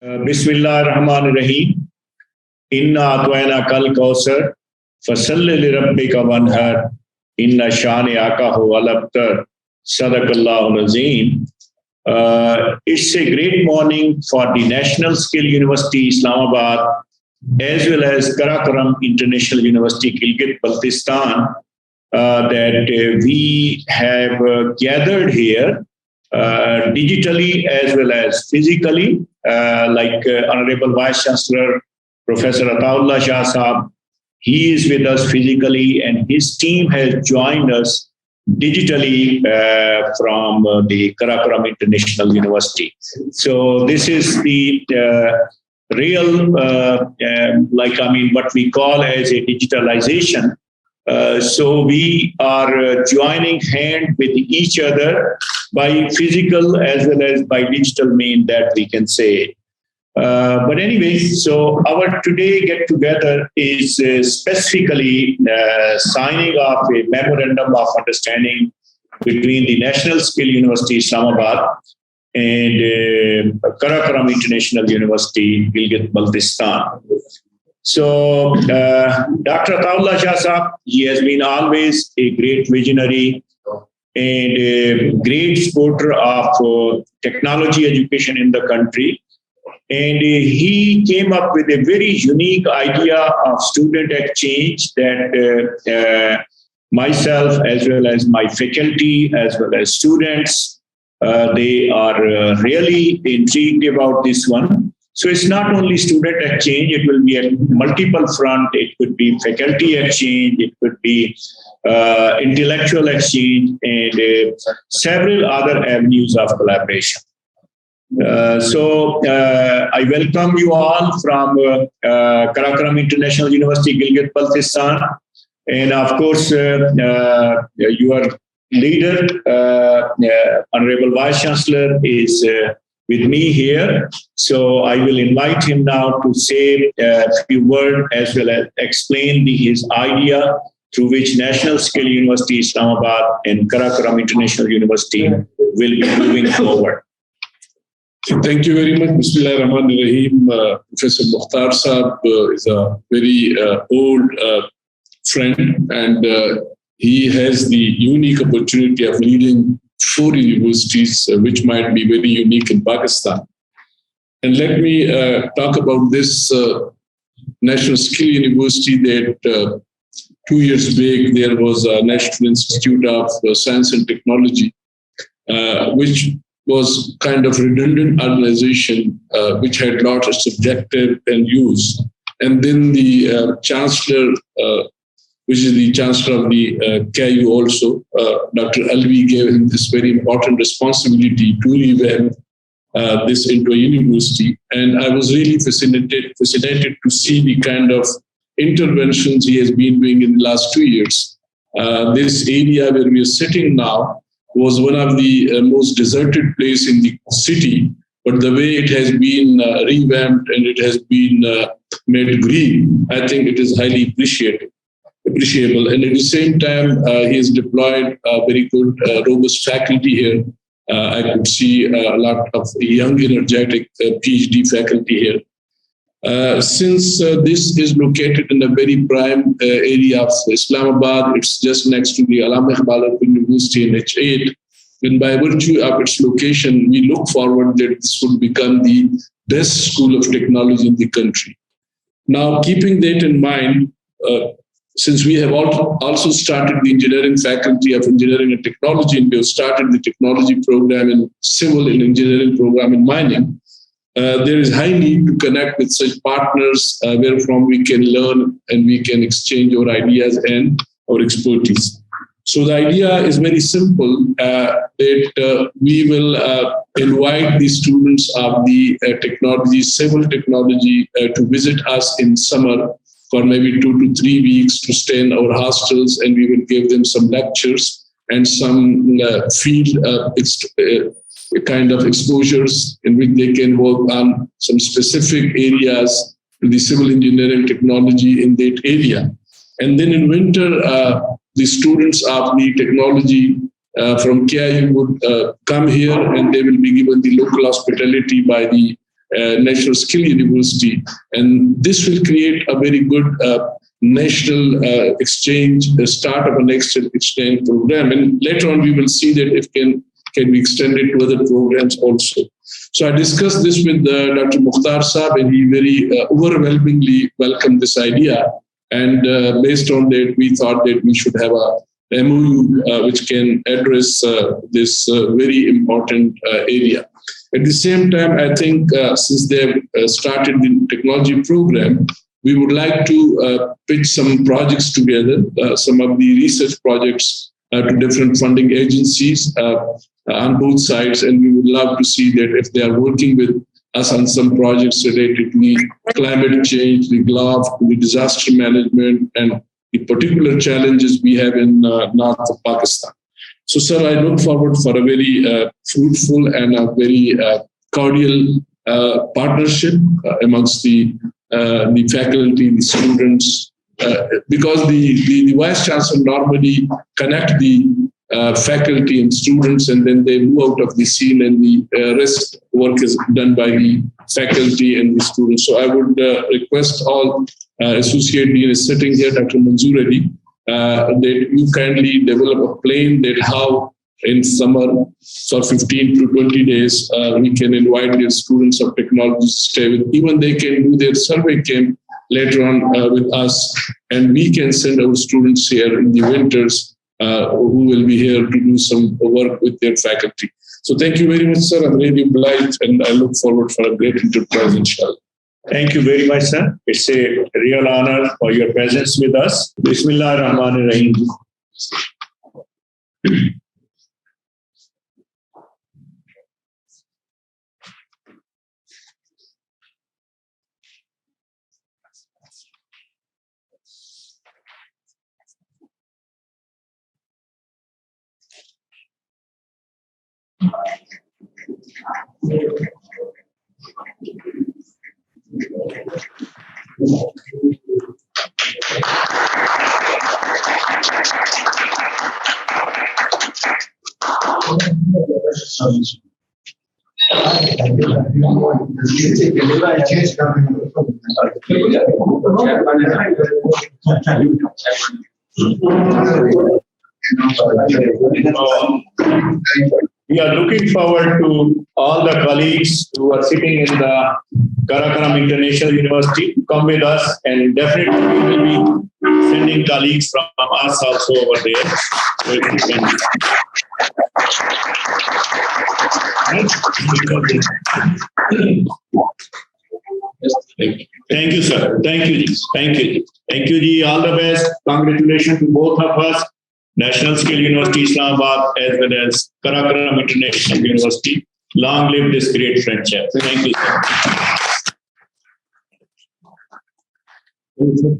Bismillah ar-Rahman ar-Rahim. Inna atwayna kal kausar fasalli li rabbika wanhar inna shani'aka huwal abtar. Sadaqallahu azim. It's a great morning for the National Skill University Islamabad as well as Karakoram International University Gilgit, Baltistan that we have gathered here digitally as well as physically, like Honorable Vice Chancellor Professor Ataullah Shah Saab. He is with us physically and his team has joined us digitally from the Karakoram International University. So this is the real, what we call as a digitalization. So we are joining hand with each other by physical as well as by digital mean, that we can say. But anyway, so our today get together is specifically signing off a memorandum of understanding between the National Skill University Islamabad and Karakoram International University, Gilgit, Baltistan. So Dr. Ataullah Shah Saab, he has been always a great visionary and a great supporter of technology education in the country. And he came up with a very unique idea of student exchange that myself, as well as my faculty, as well as students, they are really intrigued about this one. So it's not only student exchange, it will be a multiple front. It could be faculty exchange, it could be intellectual exchange, and several other avenues of collaboration. So I welcome you all from Karakoram International University, Gilgit, Baltistan. And of course, your leader, Honorable Vice Chancellor, is with me here. So I will invite him now to say a few words as well as explain his idea through which National Skill University Islamabad and Karakoram International University will be moving forward. Thank you very much. Bismillah ar-Rahman ar-Rahim. Professor Mukhtar Saab is a very old friend, and he has the unique opportunity of leading 4 universities, which might be very unique in Pakistan. And let me talk about this National Skill University that 2 years back there was a National Institute of Science and Technology, which was kind of redundant organization, which had lots of subjective and use. And then the chancellor, which is the chancellor of the KIU also, Dr. Alvi, gave him this very important responsibility to revamp this into a university. And I was really fascinated to see the kind of interventions he has been doing in the last 2 years. This area where we are sitting now was one of the most deserted place in the city, but the way it has been revamped and it has been made green, I think it is highly appreciable. And at the same time, he has deployed a very good, robust faculty here. I could see a lot of young, energetic PhD faculty here. Since this is located in a very prime area of Islamabad, it's just next to the Allama Iqbal University in H8. And by virtue of its location, we look forward that this will become the best school of technology in the country. Now, keeping that in mind, since we have also started the engineering faculty of engineering and technology, and we have started the technology program in civil and engineering program in mining, there is high need to connect with such partners where from we can learn and we can exchange our ideas and our expertise. So the idea is very simple, that we will invite the students of the technology, civil technology, to visit us in summer for maybe 2 to 3 weeks to stay in our hostels, and we will give them some lectures and some field kind of exposures in which they can work on some specific areas to the civil engineering technology in that area. And then in winter, the students of the technology from KIU would come here, and they will be given the local hospitality by the National Skill University. And this will create a very good national exchange, the start of a next exchange program. And later on, we will see that it can be extended to other programs also. So I discussed this with Dr. Mukhtar Saab, and he very overwhelmingly welcomed this idea. And based on that, we thought that we should have a MOU which can address this very important area. At the same time, I think since they've started the technology program, we would like to pitch some projects together, some of the research projects to different funding agencies on both sides. And we would love to see that if they are working with us on some projects related to the climate change, the GLOF, the disaster management, and the particular challenges we have in north of Pakistan. So, sir, I look forward for a very fruitful and a very cordial partnership amongst the faculty, the students, because the Vice Chancellor normally connect the faculty and students, and then they move out of the scene, and the rest work is done by the faculty and the students. So I would request all associate deans sitting here, Dr. Manzoor Ali, that you kindly develop a plan that how in summer for 15 to 20 days, we can invite the students of technology to stay with. Even they can do their survey camp later on with us, and we can send our students here in the winters who will be here to do some work with their faculty. So thank you very much, sir. I'm really obliged, and I look forward for a great enterprise, inshallah. Thank you very much, sir. It's a real honor for your presence with us. Bismillah ar-Rahman ar-Rahim. We are looking forward to all the colleagues who are sitting in the Karakoram International University to come with us, and definitely we will be sending colleagues from us also over there. Thank you, sir. Thank you, Ji. Thank you. Thank you, Ji. All the best. Congratulations to both of us. National Skill University, Islamabad, as well as Karakoram International University. Long live this great friendship. Thank you, sir.